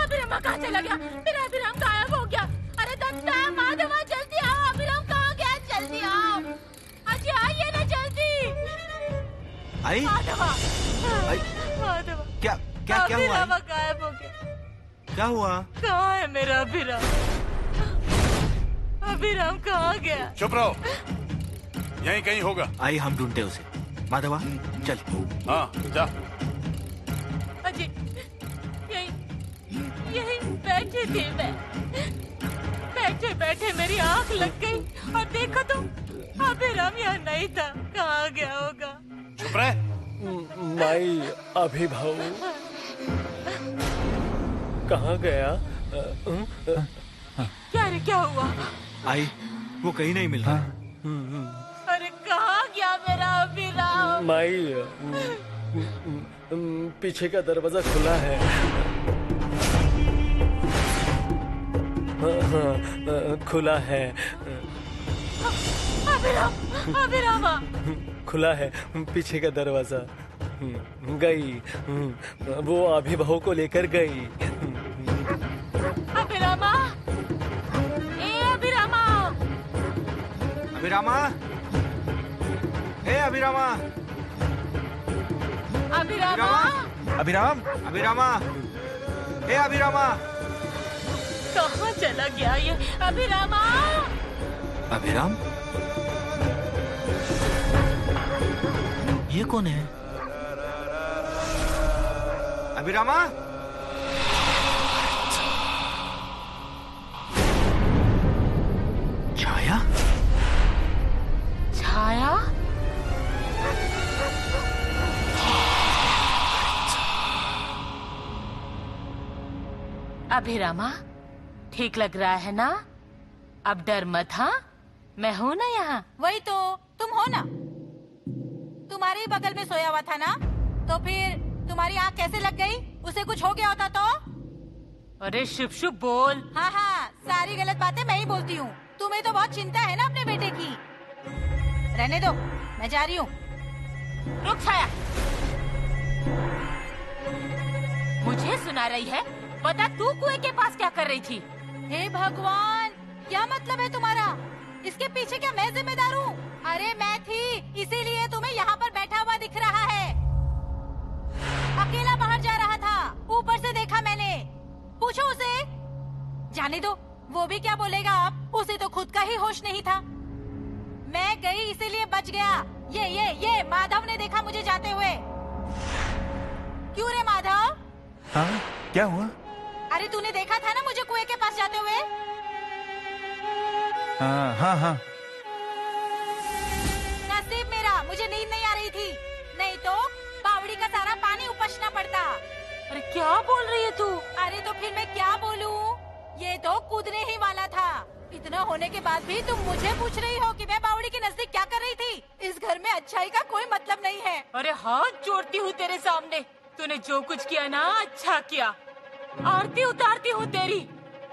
अभिरामा कहाँ चला गया? मेरा अभिराम गायब हो गया। अरे दत्ता, माधवा, जल्दी आओ। अभिराम कहाँ गया? जल्दी आओ। अजय आइए ना जल्दी। आई? माधवा, माधवा, क्या क्या क्या हुआ? अभिरामा गायब हो गया। क्या हुआ? कहाँ है मेरा अभिराम? अभिराम कहाँ गया? चुप रहो, यहीं कहीं होगा। आई, हम ढूंढते उसे। माधवा चल। हाँ जा। अजय, यही बैठी थी मैं। बैठे बैठे मेरी आंख लग गई और देखो तो अभिराम यहाँ नहीं था। कहाँ गया होगा? चुप रहे। माई अभिभाव कहाँ गया? क्या रे, क्या हुआ? आई, वो कहीं नहीं मिल रहा। अरे कहाँ गया मेरा अभिराम? माई पीछे का दरवाजा खुला है। खुला है। अभिराम, अभिराम खुला है पीछे का दरवाजा। गई, वो अभिभाव को लेकर गई। अभिरामा, ए अभिरामा, अभिरामा, हे अभिरामा, अभिरामा, अभिराम, अभिरामा, हे अभिरामा। कहाँ चला गया ये अभिरामा? अभिराम? ये कौन है? अभिरामा? छाया? छाया? अभिरामा, ठीक लग रहा है ना? अब डर मत। हाँ, मैं हूँ ना यहाँ। वही तो, तुम हो ना? तुम्हारे ही बगल में सोया हुआ था ना? तो फिर तुम्हारी आँख कैसे लग गई? उसे कुछ हो गया होता तो? अरे शुभ शुभ बोल। हाँ हाँ, सारी गलत बातें मैं ही बोलती हूँ। तुम्हें तो बहुत चिंता है ना अपने बेटे की। रहने दो, मैं जा रही हूँ। रुक छाया, मुझे सुना रही है? बता, तू कुएं के पास क्या कर रही थी? हे भगवान, क्या मतलब है तुम्हारा? इसके पीछे क्या मैं जिम्मेदार हूँ? अरे मैं थी, इसीलिए तुम्हें यहाँ पर बैठा हुआ दिख रहा है। अकेला बाहर जा रहा था, ऊपर से देखा मैंने। पूछो उसे। जाने दो, वो भी क्या बोलेगा अब? उसे तो खुद का ही होश नहीं था। मैं गई इसीलिए बच गया। ये माधव ने देखा मुझे जाते हुए। क्यों रे माधव? हाँ, क्या हुआ? अरे तूने देखा था ना मुझे कुएं के पास जाते हुए? हाँ हाँ हाँ। नसीब मेरा, मुझे नींद नहीं आ रही थी, नहीं तो बावड़ी का सारा पानी उपसना पड़ता। अरे क्या बोल रही है तू? अरे तो फिर मैं क्या बोलूं? ये तो कूदने ही वाला था। इतना होने के बाद भी तुम मुझे पूछ रही हो कि मैं बावड़ी के नजदीक क्या कर रही थी? इस घर में अच्छाई का कोई मतलब नहीं है। अरे हाथ जोड़ती हूँ तेरे सामने, तूने जो कुछ किया ना अच्छा किया। आरती उतारती हूँ तेरी,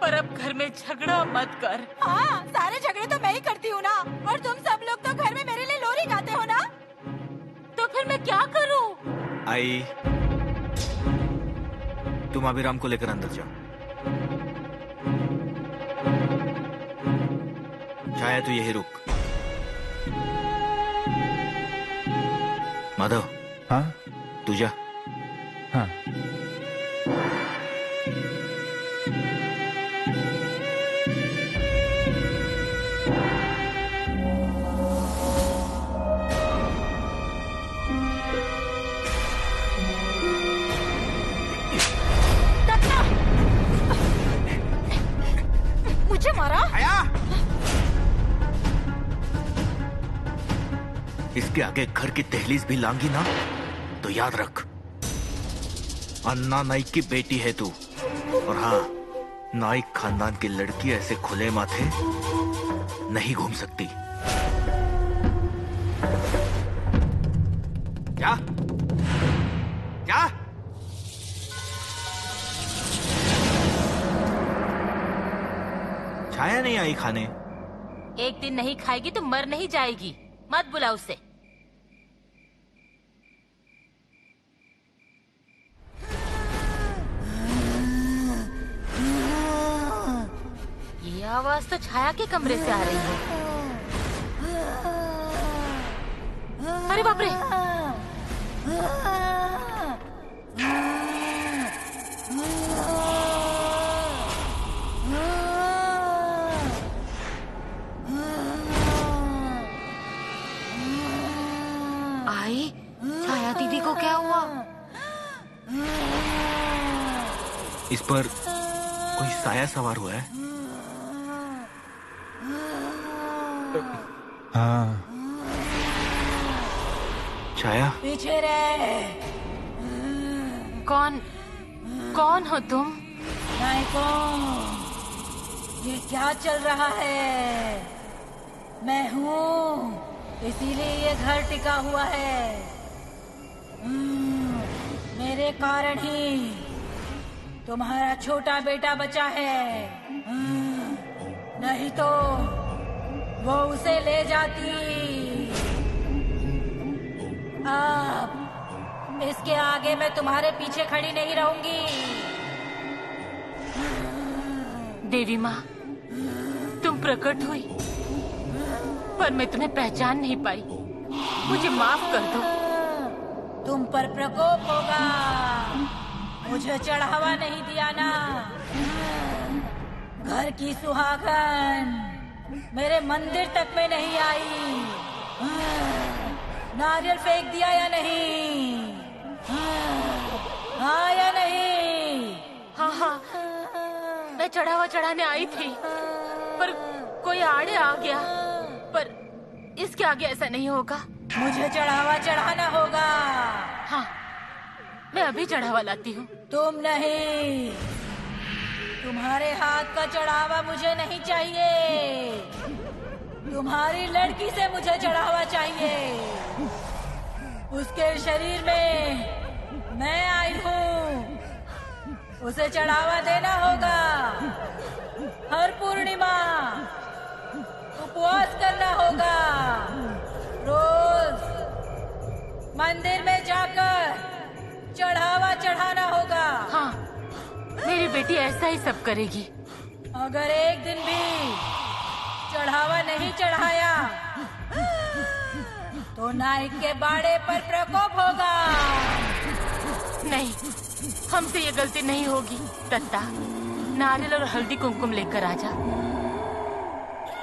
पर अब घर में झगड़ा मत कर। हाँ, सारे झगड़े तो मैं ही करती हूँ ना, और तुम सब लोग तो घर में मेरे लिए लोरी गाते हो ना। तो फिर मैं क्या करूँ? आई, तुम अभिराम को लेकर अंदर जाओ। छाया, तू यही रुक। माधव। हाँ तू जा। हाँ। मुझे मारा? इसके आगे घर की दहलीज भी लांगी ना तो याद रख, अन्ना नाइक की बेटी है तू। और हाँ, नाइक खानदान की लड़की ऐसे खुले माथे नहीं घूम सकती। क्या क्या? छाया नहीं आई खाने? एक दिन नहीं खाएगी तो मर नहीं जाएगी। मत बुला उसे। आवाज तो छाया के कमरे से आ रही है। अरे बाप रे! आई, छाया दीदी को क्या हुआ? इस पर कोई साया सवार हुआ है। हाँ। छाया, पीछे रहे। कौन हो तुम? नायको, ये क्या चल रहा है? मैं हूँ, इसीलिए ये घर टिका हुआ है। मेरे कारण ही तुम्हारा छोटा बेटा बचा है। नहीं तो वो उसे ले जाती। अब इसके आगे मैं तुम्हारे पीछे खड़ी नहीं रहूंगी। देवी माँ, तुम प्रकट हुई, पर मैं तुम्हें पहचान नहीं पाई। मुझे माफ कर दो। तुम पर प्रकोप होगा। मुझे चढ़ावा नहीं दिया ना। घर की सुहागन मेरे मंदिर तक में नहीं आई। नारियल फेंक दिया या नहीं? हाँ या नहीं? हाँ, मैं चढ़ावा चढ़ाने आई थी, पर कोई आड़े आ गया। पर इसके आगे ऐसा नहीं होगा। मुझे चढ़ावा चढ़ाना होगा। हाँ, मैं अभी चढ़ावा लाती हूँ। तुम नहीं, तुम्हारे हाथ का चढ़ावा मुझे नहीं चाहिए। तुम्हारी लड़की से मुझे चढ़ावा चाहिए। उसके शरीर में मैं आई हूँ। उसे चढ़ावा देना होगा। हर पूर्णिमा उपवास करना होगा। रोज मंदिर में जाकर चढ़ावा चढ़ाना होगा। हाँ, मेरी बेटी ऐसा ही सब करेगी। अगर एक दिन भी चढ़ावा नहीं चढ़ाया तो नाइक के बाड़े पर प्रकोप होगा। नहीं, हमसे ये गलती नहीं होगी। दत्ता, नारियल और हल्दी कुमकुम लेकर आजा।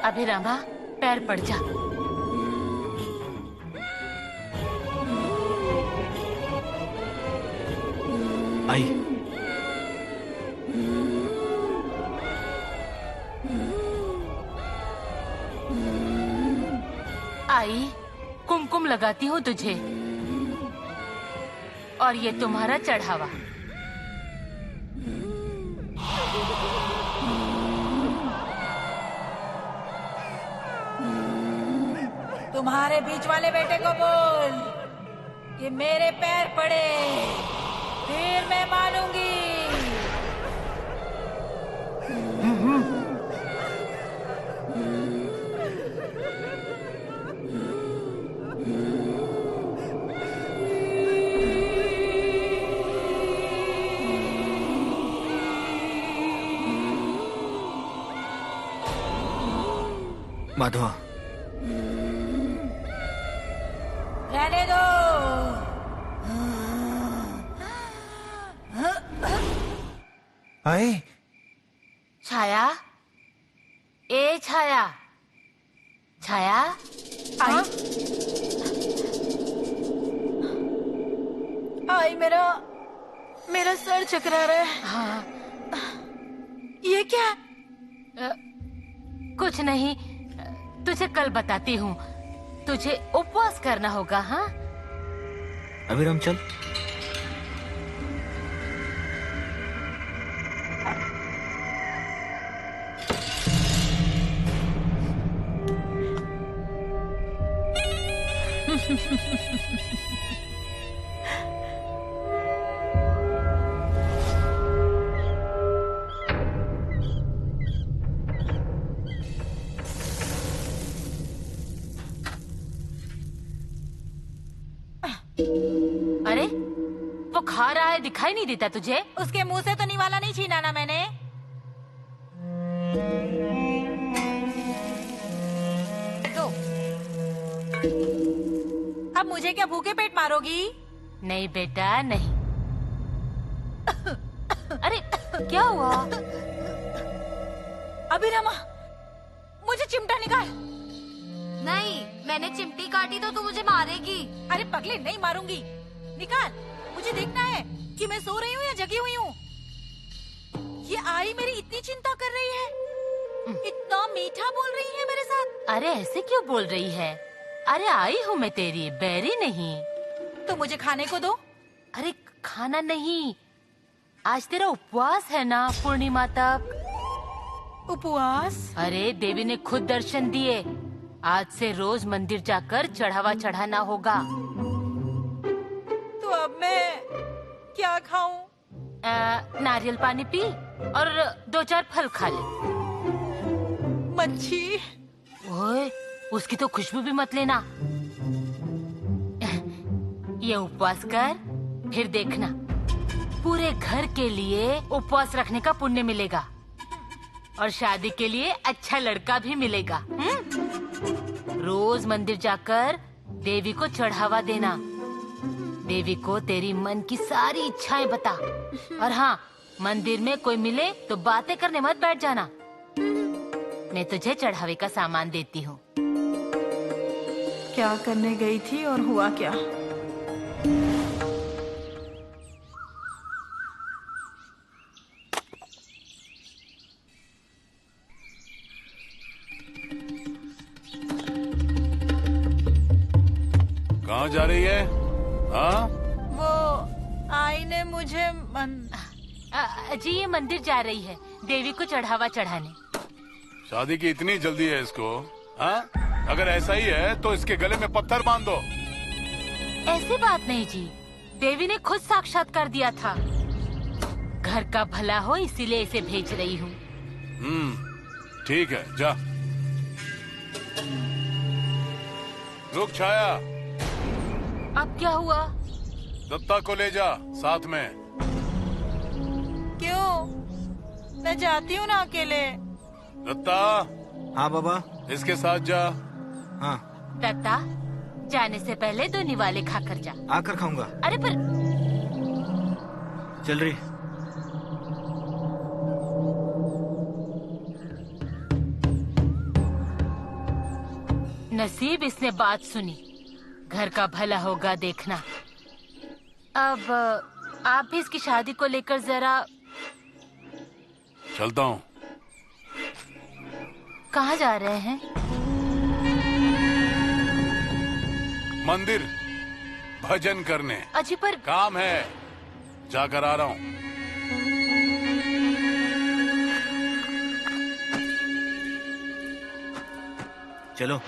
अभिरामा, पैर पड़ जा। आई। आई, कुमकुम लगाती हूँ तुझे, और ये तुम्हारा चढ़ावा। तुम्हारे बीच वाले बेटे को बोल कि मेरे पैर पड़े, फिर मैं मानूंगी। माधवा, रहने दो। आई। छाया, ए छाया, छाया, आई। आई, मेरा सर चकरा रहा है। हाँ, ये क्या? कुछ नहीं, तुझे कल बताती हूँ। तुझे उपवास करना होगा। हाँ, अभिराम चल। अरे, वो खा रहा है, दिखाई नहीं देता तुझे? उसके मुंह से तो निवाला नहीं छीना ना मैंने। अब मुझे क्या भूखे पेट मारोगी? नहीं बेटा नहीं। अरे क्या हुआ? अभिरमा, मुझे चिमटा निकाल। नहीं, मैंने चिमटी काटी तो तू मुझे मारेगी। अरे पगले, नहीं मारूंगी। निकाल, मुझे देखना है कि मैं सो रही हूँ या जगी हुई हूँ। ये आई मेरी इतनी चिंता कर रही है, इतना मीठा बोल रही है मेरे साथ। अरे ऐसे क्यों बोल रही है? अरे आई हूँ मैं तेरी, बैरी नहीं। तो मुझे खाने को दो। अरे खाना नहीं, आज तेरा उपवास है ना पूर्णिमा तक। उपवास? अरे देवी ने खुद दर्शन दिए, आज से रोज मंदिर जाकर चढ़ावा चढ़ाना होगा। तो अब मैं क्या खाऊं? नारियल पानी पी और 2-4 फल खा ले। मच्छी? ओए, उसकी तो खुशबू भी मत लेना। ये उपवास कर, फिर देखना पूरे घर के लिए उपवास रखने का पुण्य मिलेगा और शादी के लिए अच्छा लड़का भी मिलेगा। रोज मंदिर जाकर देवी को चढ़ावा देना। देवी को तेरी मन की सारी इच्छाएं बता। और हाँ, मंदिर में कोई मिले तो बातें करने मत बैठ जाना। मैं तुझे चढ़ावे का सामान देती हूँ। क्या करने गई थी और हुआ क्या? कहाँ जा रही है? हाँ? वो आई ने मुझे जी ये मंदिर जा रही है देवी को चढ़ावा चढ़ाने। शादी की इतनी जल्दी है इसको? हाँ? अगर ऐसा ही है तो इसके गले में पत्थर बांध दो। ऐसी बात नहीं जी, देवी ने खुद साक्षात्कार दिया था। घर का भला हो इसीलिए इसे भेज रही हूँ। ठीक है, जा। रुक छाया, अब क्या हुआ? दत्ता को ले जा साथ में। क्यों? मैं जाती हूँ ना अकेले। दत्ता, हाँ बाबा। इसके साथ जा। हाँ, दत्ता, जाने से पहले 2 निवाले खाकर जा। आकर खाऊंगा। अरे पर चल रही। नसीब इसने बात सुनी। घर का भला होगा देखना। अब आप भी इसकी शादी को लेकर जरा। चलता हूँ। कहाँ जा रहे हैं? मंदिर भजन करने। अजी पर काम है, जाकर आ रहा हूँ। चलो।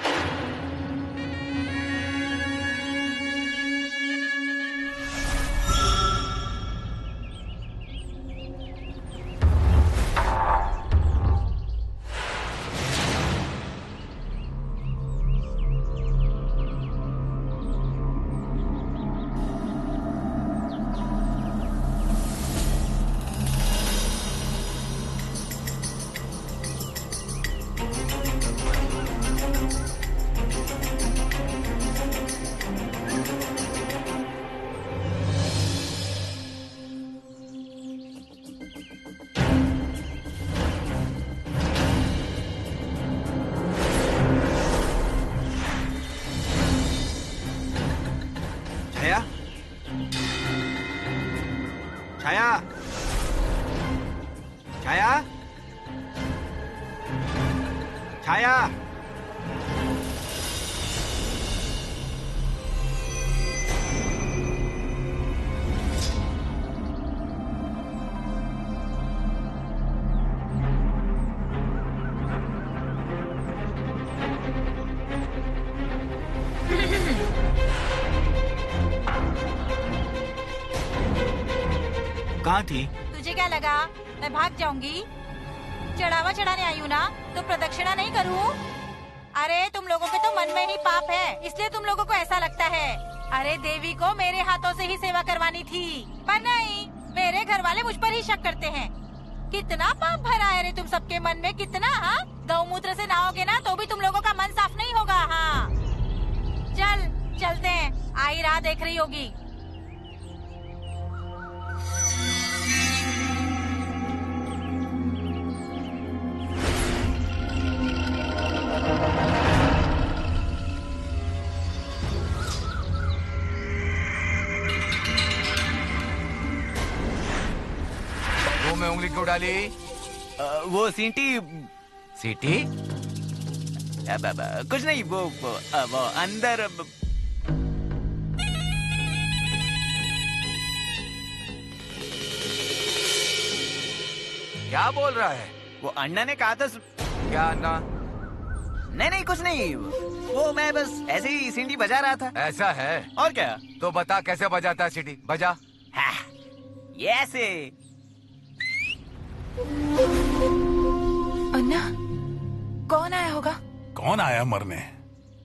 छाया, छाया, छाया, छाया। कहाँ थी? तुझे क्या लगा मैं भाग जाऊंगी? चढ़ावा चढ़ाने आई हूँ ना, तो प्रदक्षिणा नहीं करूँ? अरे तुम लोगों के तो मन में ही पाप है, इसलिए तुम लोगों को ऐसा लगता है। अरे देवी को मेरे हाथों से ही सेवा करवानी थी, पर नहीं, मेरे घर वाले मुझ पर ही शक करते हैं। कितना पाप भरा है रे तुम सबके मन में, कितना। हाँ, गौमूत्र से नहाओगे ना तो भी तुम लोगों का मन साफ नहीं होगा। हाँ, चलते हैं, आई राह देख रही होगी। वो मैं उंगली क्यों डाली? वो सीटी सीटी? कुछ नहीं, वो अंदर क्या बोल रहा है? वो अन्ना ने कहा था। क्या अन्ना? नहीं कुछ नहीं, वो मैं बस ऐसे ही सीटी बजा रहा था। ऐसा है? और क्या? तो बता कैसे बजाता है सीटी? बजा। हाँ, ये ऐसे। अन्ना, कौन आया होगा? कौन आया मरने?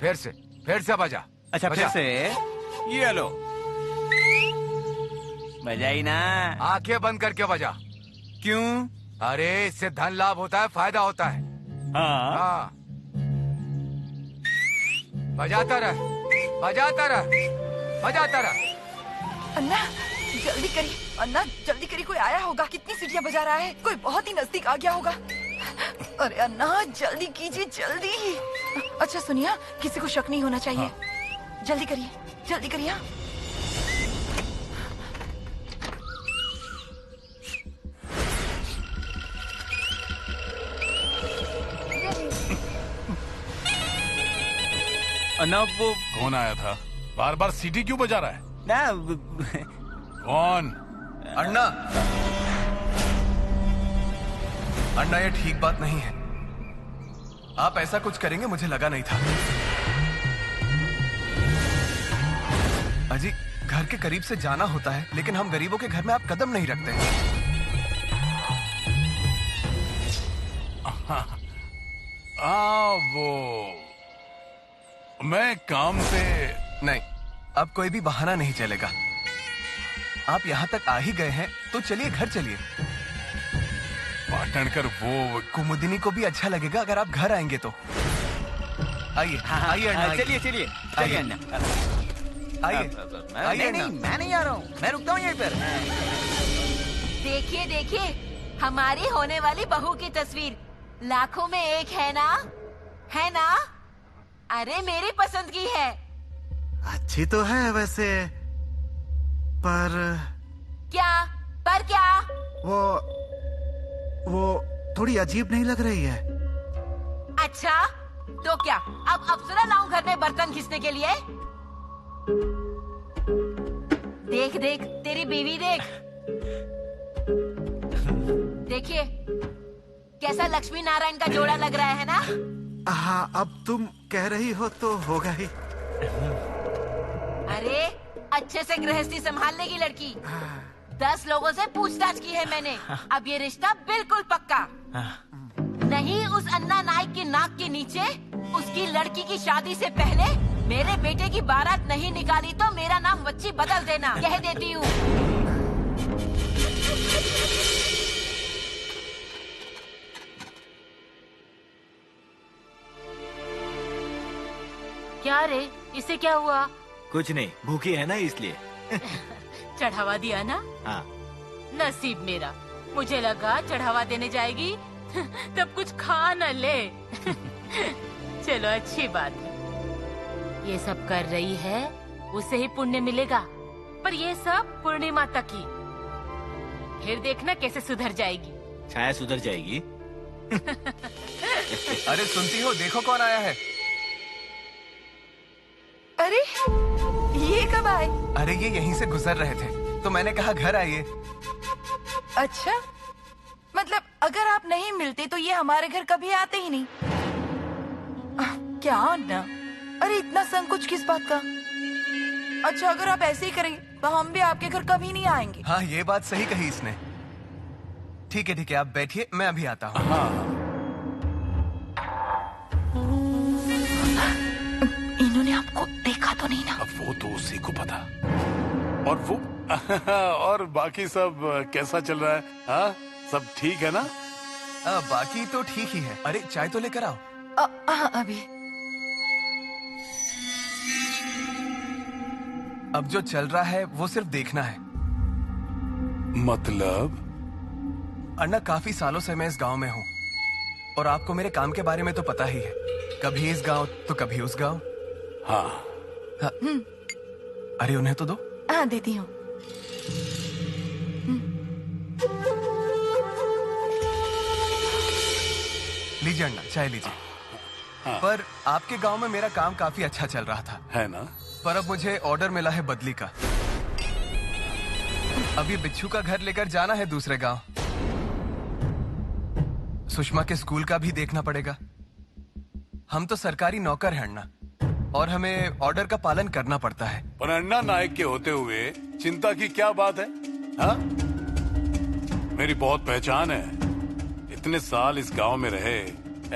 फिर से बजा। अच्छा बजा। फिर से ये लो, बजाई ना। आंखें बंद करके बजा। क्यों? अरे इससे धन लाभ होता है, फायदा होता है। हाँ। बजाता रह, बजाता रह, बजाता रह। अन्ना जल्दी करिए, अन्ना जल्दी करिए, कोई आया होगा। कितनी सीटियां बजा रहा है, कोई बहुत ही नजदीक आ गया होगा। अरे अन्ना जल्दी कीजिए, जल्दी। अच्छा सुनिए, किसी को शक नहीं होना चाहिए। जल्दी करिए, जल्दी करिए। अन्ना वो कौन आया था? बार बार सीटी क्यों बजा रहा है? ना कौन? अन्ना, अन्ना ये ठीक बात नहीं है। आप ऐसा कुछ करेंगे मुझे लगा नहीं था। अजी घर के करीब से जाना होता है, लेकिन हम गरीबों के घर में आप कदम नहीं रखते। वो मैं काम से। नहीं, अब कोई भी बहाना नहीं चलेगा। आप यहाँ तक आ ही गए हैं तो चलिए घर चलिए। पाटणकर वो कुमुदिनी को भी अच्छा लगेगा अगर आप घर आएंगे तो। आइए आइए अन्ना, चलिए चलिए चलिए अन्ना। आइए आइए नहीं, मैं नहीं आ रहा हूँ, मैं रुकता हूँ यहीं पर। देखिए देखिए, हमारी होने वाली बहू की तस्वीर लाखों में एक है ना? है ना? अरे मेरी पसंद की है। अच्छी तो है वैसे, पर क्या? पर क्या? वो थोड़ी अजीब नहीं लग रही है? अच्छा तो क्या अब अप्सरा लाऊं घर में बर्तन घिसने के लिए? देख देख तेरी बीवी देख। देखिए कैसा लक्ष्मी नारायण का जोड़ा लग रहा है ना? हाँ, अब तुम कह रही हो तो होगा ही। अरे अच्छे से गृहस्थी संभालने की लड़की। 10 लोगों से पूछताछ की है मैंने। अब ये रिश्ता बिल्कुल पक्का। नहीं उस अन्ना नायक की नाक के नीचे उसकी लड़की की शादी से पहले मेरे बेटे की बारात नहीं निकाली तो मेरा नाम बच्ची बदल देना, कह देती हूँ। क्या रे, इसे क्या हुआ? कुछ नहीं, भूखी है ना इसलिए। चढ़ावा दिया ना? हाँ। नसीब मेरा, मुझे लगा चढ़ावा देने जाएगी तब कुछ खा न ले। चलो अच्छी बात है, ये सब कर रही है उसे ही पुण्य मिलेगा, पर ये सब पूर्णिमा तक ही। फिर देखना कैसे सुधर जाएगी। शायद सुधर जाएगी। अरे सुनती हो, देखो कौन आया है। अरे ये कब आए? अरे ये यहीं से गुजर रहे थे तो मैंने कहा घर आइए। अच्छा, मतलब अगर आप नहीं मिलते तो ये हमारे घर कभी आते ही नहीं। क्या अन्ना, अरे इतना संकोच किस बात का? अच्छा अगर आप ऐसे ही करेंगे तो हम भी आपके घर कभी नहीं आएंगे। हाँ ये बात सही कही इसने। ठीक है आप बैठिए, मैं अभी आता हूँ। इन्होंने आपको देखा तो नहीं ना? अब वो तो उसी को पता। और वो और बाकी सब कैसा चल रहा है? हाँ सब ठीक है ना? बाकी तो ठीक ही है। अरे चाय तो लेकर आओ। अभी अब जो चल रहा है वो सिर्फ देखना है। मतलब? अन्ना, काफी सालों से मैं इस गांव में हूँ और आपको मेरे काम के बारे में तो पता ही है। कभी इस गांव तो कभी उस गांव। हाँ। अरे उन्हें तो दो। हाँ, देती हूँ। लीजिए अन्ना, चाय लीजिए। पर आपके गांव में मेरा काम काफी अच्छा चल रहा था, है ना? पर अब मुझे ऑर्डर मिला है बदली का। अब ये बिच्छू का घर लेकर जाना है दूसरे गांव। सुषमा के स्कूल का भी देखना पड़ेगा। हम तो सरकारी नौकर हैं अन्ना, और हमें ऑर्डर का पालन करना पड़ता है। पर अन्ना नायक के होते हुए चिंता की क्या बात है? हाँ? मेरी बहुत पहचान है। इतने साल इस गांव में रहे,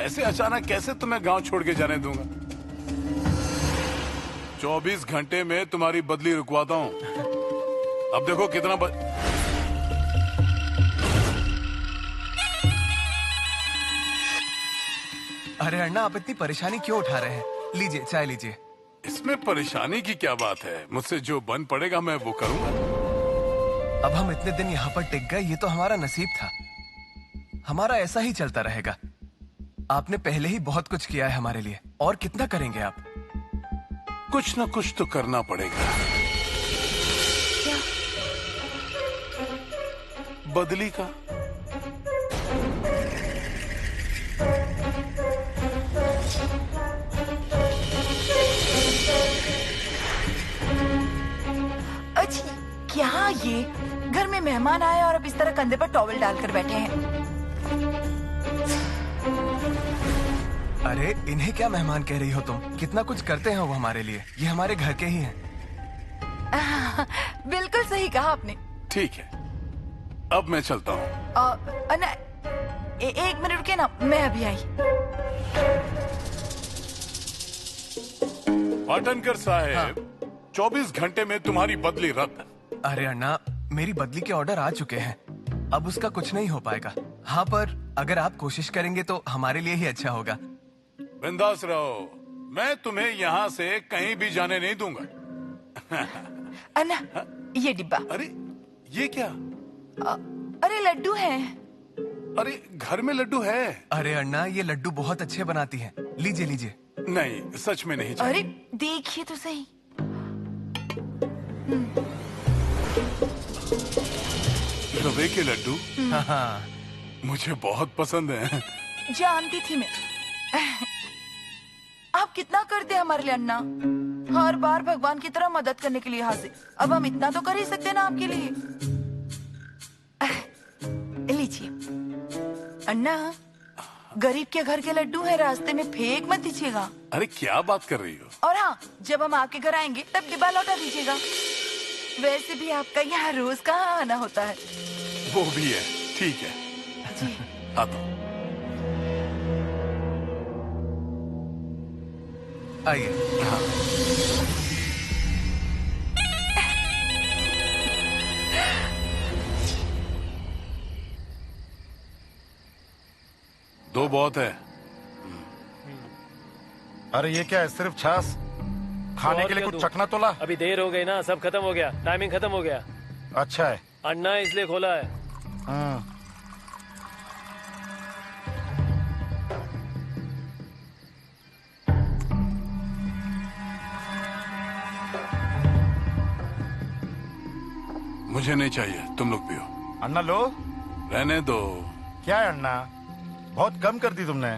ऐसे अचानक कैसे तुम्हें गांव छोड़ के जाने दूंगा? 24 घंटे में तुम्हारी बदली रुकवाता हूँ। अब देखो कितना अरे अन्ना, आप इतनी परेशानी क्यों उठा रहे हैं? लीजिए, चाय लीजिए। इसमें परेशानी की क्या बात है? मुझसे जो बन पड़ेगा मैं वो करूंगा। अब हम इतने दिन यहाँ पर टिक गए, ये तो हमारा नसीब था। हमारा ऐसा ही चलता रहेगा। आपने पहले ही बहुत कुछ किया है हमारे लिए, और कितना करेंगे आप? कुछ न कुछ तो करना पड़ेगा। क्या? बदली का। अच्छा, क्या ये घर में मेहमान आए और अब इस तरह कंधे पर टॉवल डालकर बैठे हैं? अरे इन्हें क्या मेहमान कह रही हो तुम? कितना कुछ करते हैं वो हमारे लिए। ये हमारे घर के ही हैं। बिल्कुल सही कहा आपने। ठीक है, अब मैं चलता हूँ। अन्ना, एक मिनट रुके ना, मैं अभी आई। पाटनकर साहब, 24 घंटे में तुम्हारी बदली रद्द। अरे अन्ना, मेरी बदली के ऑर्डर आ चुके हैं, अब उसका कुछ नहीं हो पाएगा। हाँ, पर अगर आप कोशिश करेंगे तो हमारे लिए ही अच्छा होगा। बिंदास रहो, मैं तुम्हें यहाँ से कहीं भी जाने नहीं दूंगा। अन्ना, ये डिब्बा। अरे ये क्या? अरे लड्डू हैं। अरे घर में लड्डू है? अरे अन्ना, ये लड्डू बहुत अच्छे बनाती हैं। लीजिए लीजिए। नहीं, सच में नहीं चाहिए। अरे देखिए तो सही। रवे के लड्डू? हाँ, मुझे बहुत पसंद है। जानती थी मैं। आप कितना करते हैं हमारे लिए अन्ना, हर बार भगवान की तरह मदद करने के लिए हाजिर। अब हम इतना तो कर ही सकते हैं ना आपके लिए। लीजिए अन्ना, गरीब के घर के लड्डू है, रास्ते में फेंक मत दीजिएगा। अरे क्या बात कर रही हो? और हाँ, जब हम आपके घर आएंगे तब डिब्बा लौटा दीजिएगा। वैसे भी आपका यहाँ रोज कहाँ आना होता है। वो भी है, ठीक है। जी। आता हूँ। आइए। हाँ। दो बहुत है। अरे ये क्या है? सिर्फ छाछ? खाने के लिए कुछ चखना तो ला। अभी देर हो गई ना, सब खत्म हो गया, टाइमिंग खत्म हो गया। अच्छा है। अन्ना इसलिए खोला है। हाँ। मुझे नहीं चाहिए, तुम लोग पियो। अन्ना लो। रहने दो। क्या है अन्ना, बहुत कम कर दी तुमने।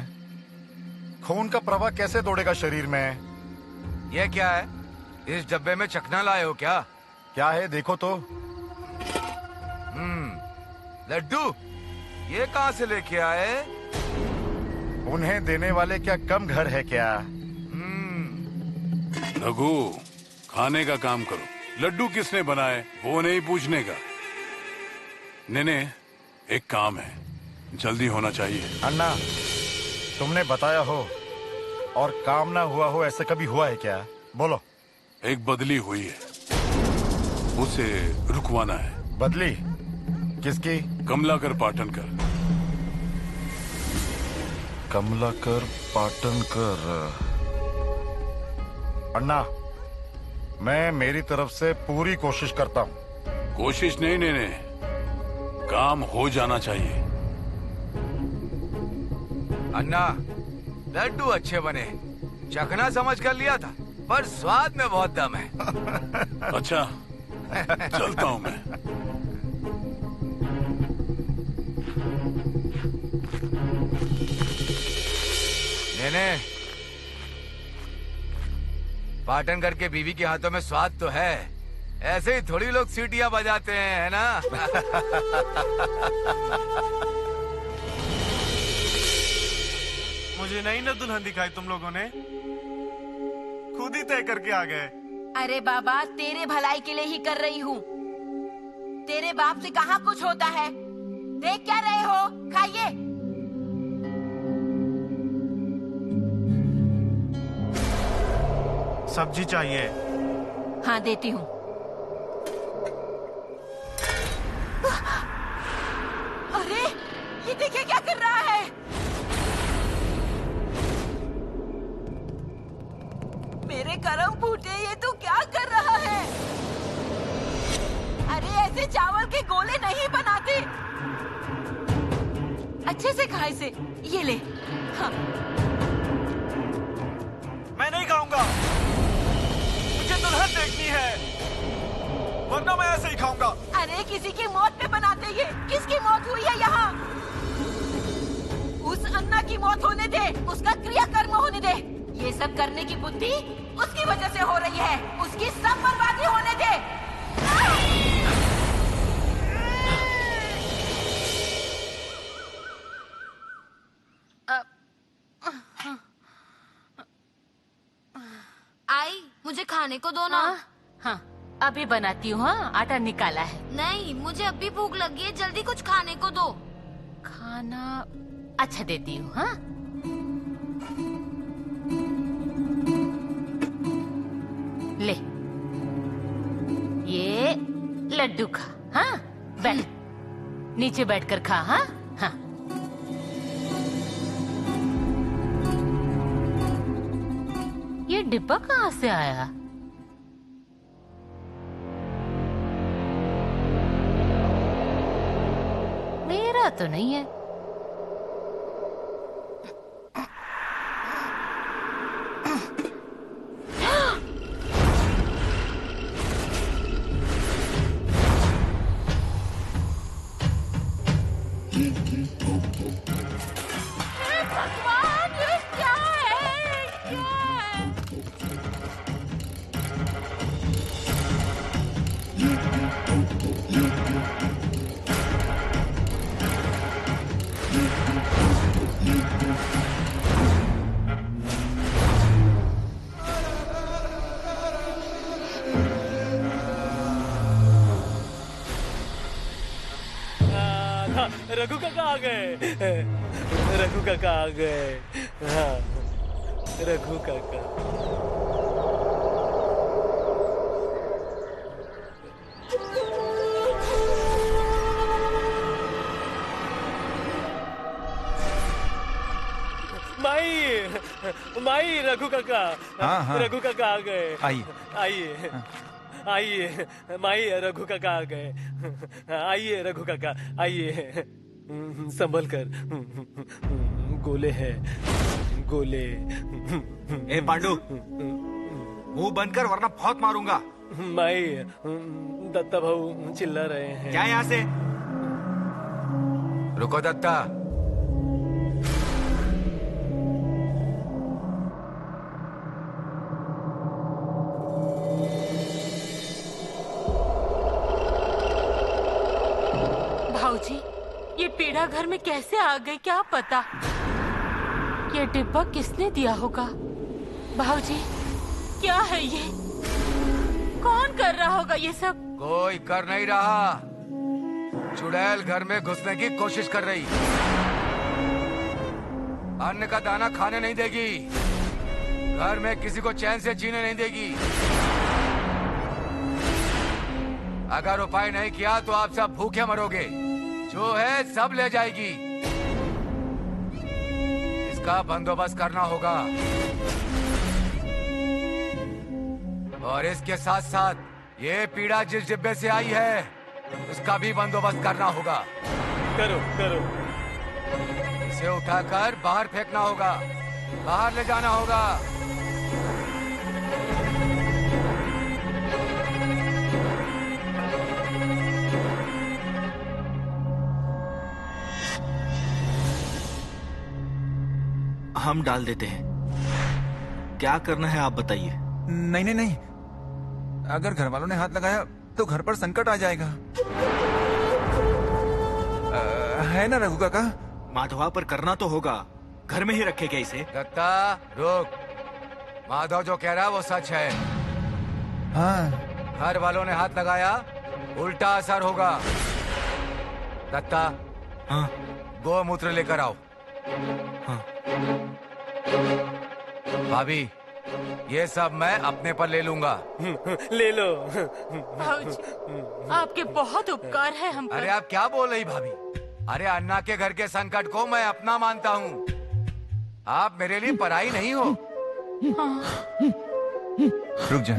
खून का प्रवाह कैसे दौड़ेगा शरीर में? ये क्या है? इस डब्बे में चखना लाए हो क्या? क्या है देखो तो। लड्डू ये कहाँ से लेके आए? उन्हें देने वाले क्या कम घर है क्या? रघु, खाने का काम करो। लड्डू किसने बनाए वो नहीं पूछने का। नेने, एक काम है, जल्दी होना चाहिए। अन्ना, तुमने बताया हो और काम ना हुआ हो, ऐसा कभी हुआ है क्या? बोलो। एक बदली हुई है, उसे रुकवाना है। बदली? किसकी? कमलाकर पाटनकर। कमलाकर पाटनकर। अन्ना, मैं मेरी तरफ से पूरी कोशिश करता हूँ। कोशिश नहीं, नहीं, काम हो जाना चाहिए। अन्ना, लड्डू अच्छे बने, चखना समझ कर लिया था, पर स्वाद में बहुत दम है। अच्छा, चलता हूँ मैं। नेने, पाटनगर के बीवी के हाथों में स्वाद तो है, ऐसे ही थोड़ी लोग सीटियां बजाते हैं, है ना? मुझे नहीं ना दुल्हन दिखाई तुम लोगों ने, खुद ही तय करके आ गए। अरे बाबा, तेरे भलाई के लिए ही कर रही हूँ। तेरे बाप से कहाँ कुछ होता है? देख क्या रहे हो? खाइए। सब्जी चाहिए? हाँ, देती हूँ। अरे, ये देखिए क्या कर रहा है। मेरे करम फूटे, ये तू क्या कर रहा है? अरे, ऐसे चावल के गोले नहीं बनाते। अच्छे से खा इसे। ये ले। हाँ। मैं नहीं खाऊंगा, मुझे दुल्हन देखनी है, वरना मैं ऐसे ही खाऊंगा। अरे, किसी की मौत पे बनाते ये। किसकी मौत हुई है यहाँ? उस अन्ना की मौत होने दे, उसका क्रियाकर्म होने दे। ये सब करने की बुद्धि उसकी वजह से हो रही है। उसकी सब बर्बादी होने दे। आई, मुझे खाने को दो ना। हाँ, अभी बनाती हूँ। हाँ, आटा निकाला है। नहीं, मुझे अभी भूख लगी है, जल्दी कुछ खाने को दो। खाना अच्छा देती हूँ। हाँ, ले, ये लड्डू खा। हाँ, बैठ, नीचे बैठकर खा। हाँ हाँ। ये डिब्बा कहाँ से आया? मेरा तो नहीं है। रघु काका आ गए। रघु काका आ गए। हाँ, रघु काका। माई रघु काका। हाँ, हाँ। रघु काका आ गए। आइए आइए आइए, माई रघु काका आ गए। आइए रघु काका, आइए। संभल कर, गोले हैं, गोले। ए पांडु, मुंह बंद कर वरना बहुत मारूंगा। माई, दत्ता भाऊ चिल्ला रहे हैं। क्या यहाँ से? रुको दत्ता। भाऊजी, ये पीड़ा घर में कैसे आ गई क्या पता। ये डिब्बा किसने दिया होगा? भाऊजी, क्या है ये? कौन कर रहा होगा ये सब? कोई कर नहीं रहा। चुड़ैल घर में घुसने की कोशिश कर रही। अन्न का दाना खाने नहीं देगी। घर में किसी को चैन से जीने नहीं देगी। अगर उपाय नहीं किया तो आप सब भूखे मरोगे। जो है सब ले जाएगी। इसका बंदोबस्त करना होगा। और इसके साथ साथ ये पीड़ा जिस डिब्बे से आई है उसका भी बंदोबस्त करना होगा। करो करो। इसे उठाकर बाहर फेंकना होगा, बाहर ले जाना होगा। हम डाल देते हैं। क्या करना है आप बताइए। नहीं नहीं नहीं, अगर घर वालों ने हाथ लगाया तो घर पर संकट आ जाएगा। है ना रघु काका? माधवा पर करना तो होगा, घर में ही रखेगा इसे। दत्ता रुक, माधव जो कह रहा है वो सच है। हाँ। घर वालों ने हाथ लगाया, उल्टा असर होगा। दत्ता, हाँ, गोमूत्र लेकर आओ। हाँ। भाभी, ये सब मैं अपने पर ले लूंगा। ले लो। आपके बहुत उपकार है हम पर। अरे आप क्या बोल रही भाभी? अरे अन्ना के घर के संकट को मैं अपना मानता हूँ। आप मेरे लिए पराई नहीं हो। रुक जा।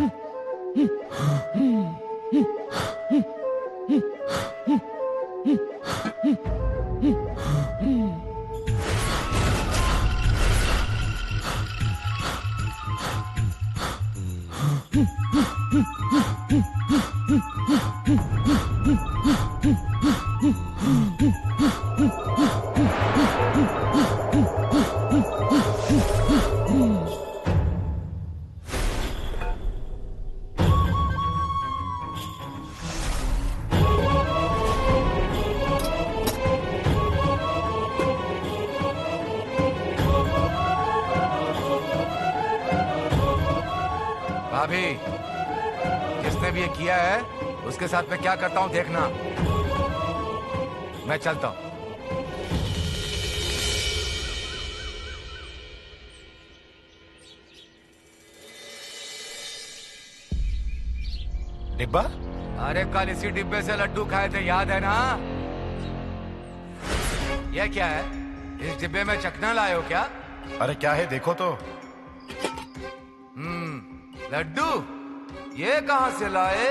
भाभी, जिसने भी ये किया है उसके साथ मैं क्या करता हूँ देखना। मैं चलता हूँ। डिब्बा? अरे कल इसी डिब्बे से लड्डू खाए थे, याद है ना? यह क्या है? इस डिब्बे में चखना लाए हो क्या? अरे क्या है देखो तो। लड्डू? ये कहाँ से लाए?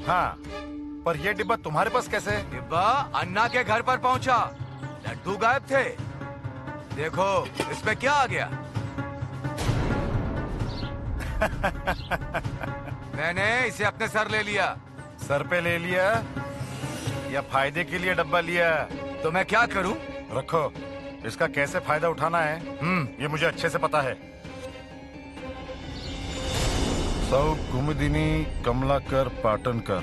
हाँ, पर ये डिब्बा तुम्हारे पास कैसे? डिब्बा अन्ना के घर पर पहुंचा, लड्डू गायब थे। देखो इसमें क्या आ गया। मैंने इसे अपने सर ले लिया। सर पे ले लिया या फायदे के लिए डब्बा लिया? तो मैं क्या करूं? रखो, इसका कैसे फायदा उठाना है ये मुझे अच्छे से पता है। सौ कुमुदिनी कमलाकर पाटनकर।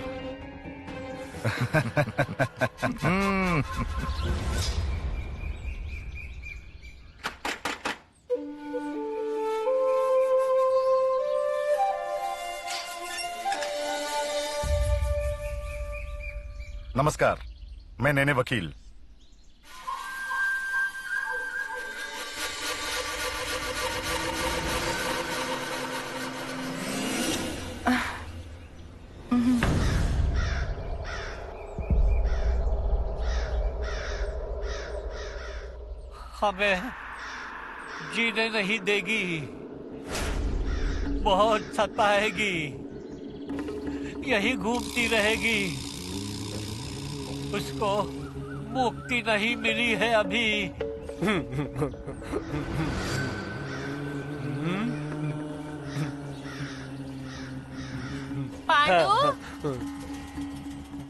नमस्कार, मैं नैने वकील। हमें जीने नहीं देगी, बहुत सताएगी, यही घूमती रहेगी। उसको मुक्ति नहीं मिली है अभी। पांडु,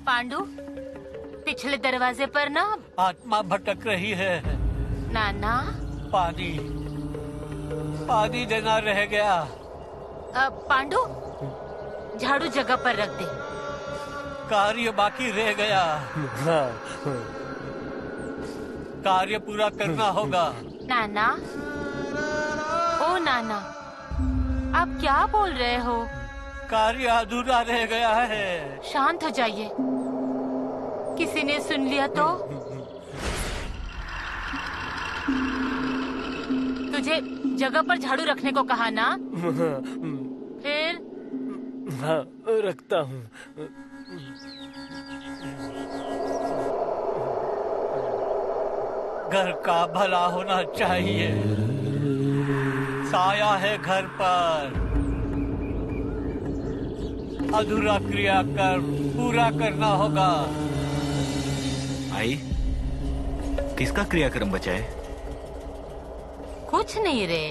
पांडु, पिछले दरवाजे पर ना आत्मा भटक रही है। नाना, पानी पानी देना रह गया। पांडु, झाड़ू जगह पर रख दे। कार्य बाकी रह गया। कार्य पूरा करना होगा। नाना, ओ नाना, आप क्या बोल रहे हो? कार्य अधूरा रह गया है। शांत हो जाइए, किसी ने सुन लिया तो? तुझे जगह पर झाड़ू रखने को कहा ना? फिर? हाँ, रखता हूँ। घर का भला होना चाहिए। साया है घर पर। अधूरा क्रियाकर्म पूरा करना होगा। आई, किसका क्रियाक्रम बचा है? कुछ नहीं रे,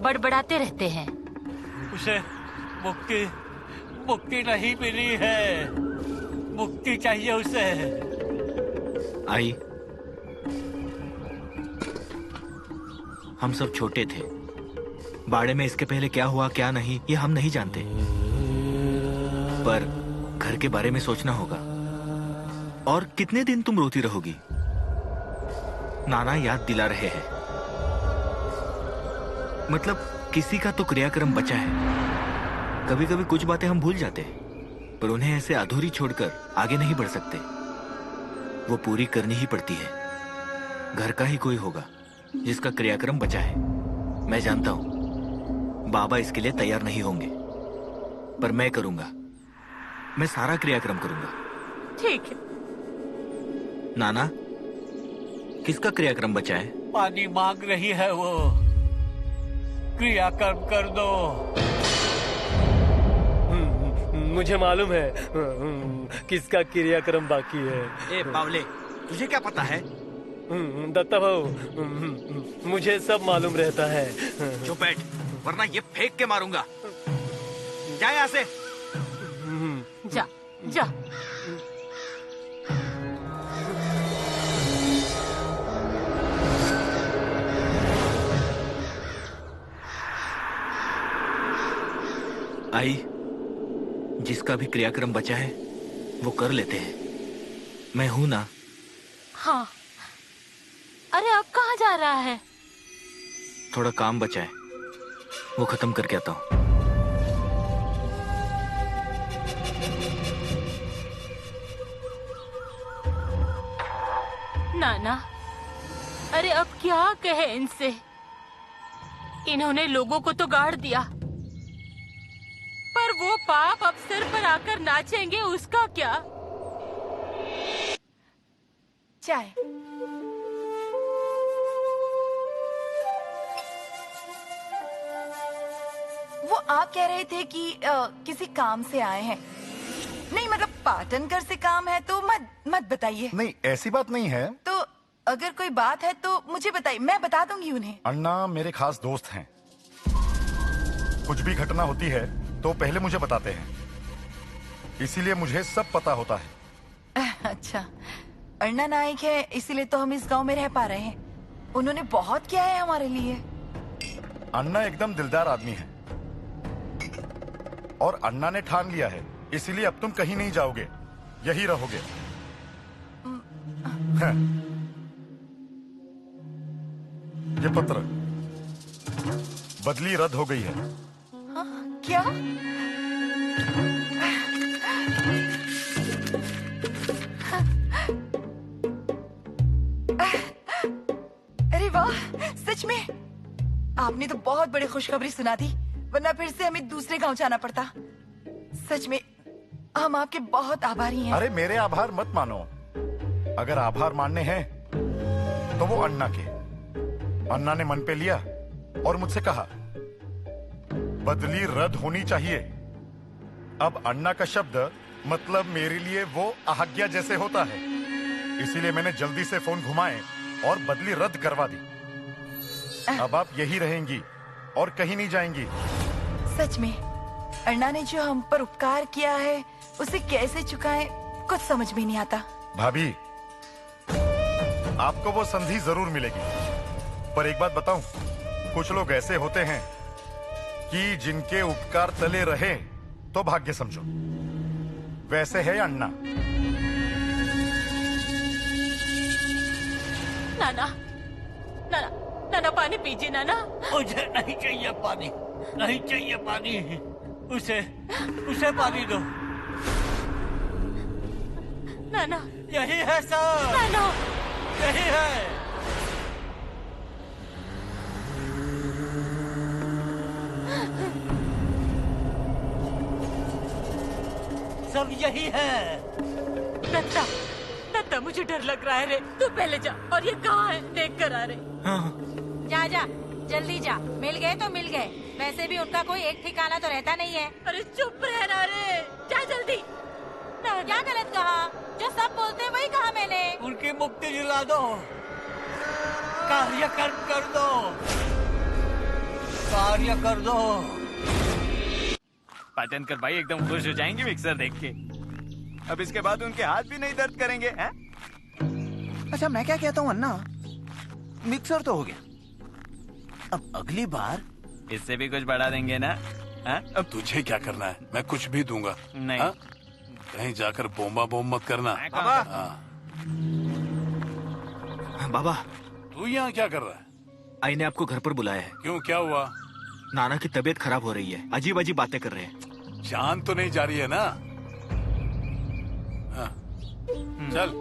बड़बड़ाते रहते हैं। उसे मुक्ति मुक्ति नहीं मिली है, मुक्ति चाहिए उसे। आई, हम सब छोटे थे, बाड़े में इसके पहले क्या हुआ क्या नहीं ये हम नहीं जानते, पर घर के बारे में सोचना होगा। और कितने दिन तुम रोती रहोगी? नाना याद दिला रहे हैं। मतलब किसी का तो क्रियाक्रम बचा है। कभी कभी कुछ बातें हम भूल जाते हैं, पर उन्हें ऐसे अधूरी छोड़कर आगे नहीं बढ़ सकते। वो पूरी करनी ही पड़ती है। घर का ही कोई होगा जिसका क्रियाक्रम बचा है। मैं जानता हूं बाबा इसके लिए तैयार नहीं होंगे, पर मैं करूंगा। मैं सारा क्रियाक्रम करूंगा। ठीक है। नाना, किसका क्रियाक्रम बचा है? पानी मांग रही है वो, क्रियाकर्म कर दो। मुझे मालूम है किसका क्रियाक्रम बाकी है। ए बावले, तुझे क्या पता है? दत्ता भाऊ, मुझे सब मालूम रहता है। चुप बैठ, वरना ये फेंक के मारूंगा। जा यहाँ से। जा जा। आई, जिसका भी क्रियाक्रम बचा है वो कर लेते हैं। मैं हूं ना। हाँ। अरे अब कहाँ जा रहा है? थोड़ा काम बचा है, वो खत्म करके आता हूं। नाना, अरे अब क्या कहे इनसे? इन्होंने लोगों को तो गाड़ दिया, पर वो पाप अब सिर पर आकर नाचेंगे, उसका क्या? चाय। वो आप कह रहे थे कि किसी काम से आए हैं। नहीं मतलब पाटनकर से काम है तो मत बताइए। नहीं, ऐसी बात नहीं है। तो अगर कोई बात है तो मुझे बताइए, मैं बता दूंगी उन्हें। अन्ना मेरे खास दोस्त हैं। कुछ भी घटना होती है तो पहले मुझे बताते हैं, इसीलिए मुझे सब पता होता है। अच्छा, अन्ना नाइक है इसीलिए तो हम इस गांव में रह पा रहे हैं। उन्होंने बहुत किया है हमारे लिए। अन्ना एकदम दिलदार आदमी है और अन्ना ने ठान लिया है, इसीलिए अब तुम कहीं नहीं जाओगे, यही रहोगे। ये पत्र, बदली रद्द हो गई है। हाँ, क्या? अरे वाह, सच में आपने तो बहुत बड़ी खुशखबरी सुना दी, वरना फिर से हमें दूसरे गांव जाना पड़ता। सच में हम आपके बहुत आभारी हैं। अरे मेरे आभार मत मानो, अगर आभार मानने हैं तो वो अन्ना के। अन्ना ने मन पे लिया और मुझसे कहा बदली रद्द होनी चाहिए। अब अन्ना का शब्द मतलब मेरे लिए वो आज्ञा जैसे होता है, इसीलिए मैंने जल्दी से फोन घुमाए और बदली रद्द करवा दी। अब आप यही रहेंगी और कहीं नहीं जाएंगी। सच में अन्ना ने जो हम पर उपकार किया है उसे कैसे चुकाएं कुछ समझ में नहीं आता। भाभी, आपको वो संधि जरूर मिलेगी, पर एक बात बताऊं, कुछ लोग ऐसे होते हैं कि जिनके उपकार तले रहे तो भाग्य समझो। वैसे है अन्ना। नाना, नाना, नाना पानी पीजिए नाना। मुझे नहीं चाहिए पानी, नहीं चाहिए पानी। उसे पानी दो। नाना, यही है सर। नाना, यही है। सब यही है। दत्ता, दत्ता मुझे डर लग रहा है रे। तू पहले जा। और ये कहाँ है? देख कर आ रे। हाँ। जा जा, जल्दी जा, मिल गए तो मिल गए। वैसे भी उनका कोई एक ठिकाना तो रहता नहीं है। अरे चुप रहना रे, जा जल्दी। क्या गलत कहा? जो सब बोलते हैं वही कहा मैंने। उनकी मुक्ति दिला दो, कार्यक्रम कर दो, कार्य कर दो। पाटन कर भाई एकदम खुश हो जाएंगे मिक्सर देख के। अब इसके बाद उनके हाथ भी नहीं दर्द करेंगे हैं? अच्छा मैं क्या कहता हूँ अन्ना, मिक्सर तो हो गया, अब अगली बार इससे भी कुछ बढ़ा देंगे ना? अब तुझे क्या करना है? मैं कुछ भी दूंगा। नहीं। हा? कहीं जाकर बोमा बोम मत करना। बाबा। बाबा तू यहाँ क्या कर रहा है? आई ने आपको घर पर बुलाया है। क्यों, क्या हुआ? नाना की तबीयत खराब हो रही है, अजीब अजीब बातें कर रहे हैं। जान तो नहीं जा रही है ना? हाँ। चल,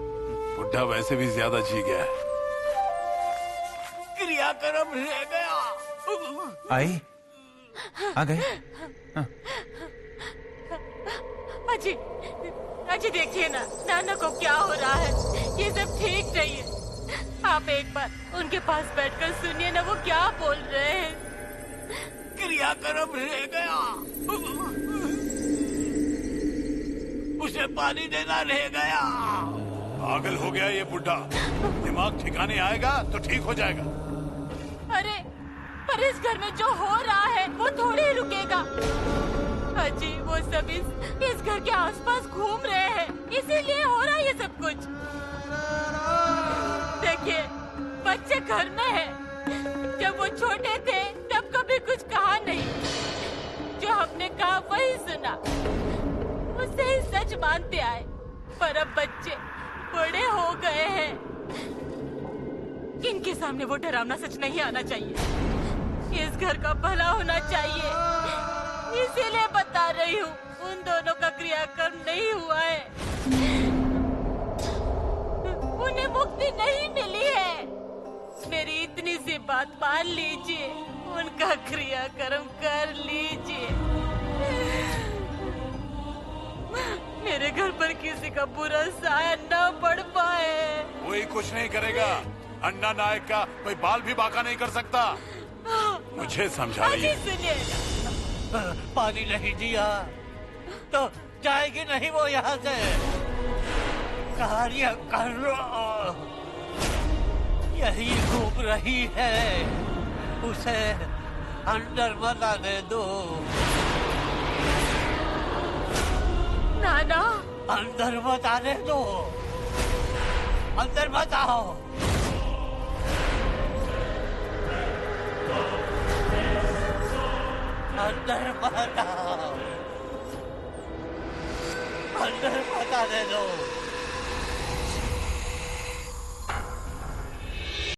बुढ़ा वैसे भी ज्यादा जी गया है। क्रियाक्रम रह गया। आई आ गए। अजी, अजी देखिए ना, नाना को क्या हो रहा है। ये सब ठीक नहीं है। आप एक बार उनके पास बैठकर सुनिए ना, वो क्या बोल रहे हैं। क्रियाक्रम रह गया, उसे पानी देना रह गया। पागल हो गया ये बुढ़ा, दिमाग ठिकाने आएगा तो ठीक हो जाएगा। अरे पर इस घर में जो हो रहा है वो थोड़ी ही रुकेगा। अजी वो सब इस घर के आसपास घूम रहे हैं, इसीलिए हो रहा है ये सब कुछ। देखिए बच्चे घर में हैं। जब वो छोटे थे तब कभी कुछ कहा नहीं, जो हमने कहा वही सुना, उससे ही सच मानते आए। पर अब बच्चे बड़े हो गए हैं, इनके सामने वो डरावना सच नहीं आना चाहिए। इस घर का भला होना चाहिए, इसीलिए बता रही हूँ। उन दोनों का क्रियाक्रम नहीं हुआ है, उन्हें मुक्ति नहीं मिली है। मेरी इतनी सी बात मान लीजिए, उनका क्रियाक्रम कर लीजिए। मेरे घर पर किसी का बुरा साया न पड़ पाए। कोई कुछ नहीं करेगा। अन्ना नायक का कोई बाल भी बाका नहीं कर सकता। मुझे समझा रही है। सुनिए, पानी नहीं दिया तो जाएगी नहीं वो यहाँ से। कार्य कर लो, यही घूम रही है, उसे अंदर मत आने दो। नाना अंदर मत आने दो, अंदर मत आओ। अंदर मत आओ, अंदर मत आने दो।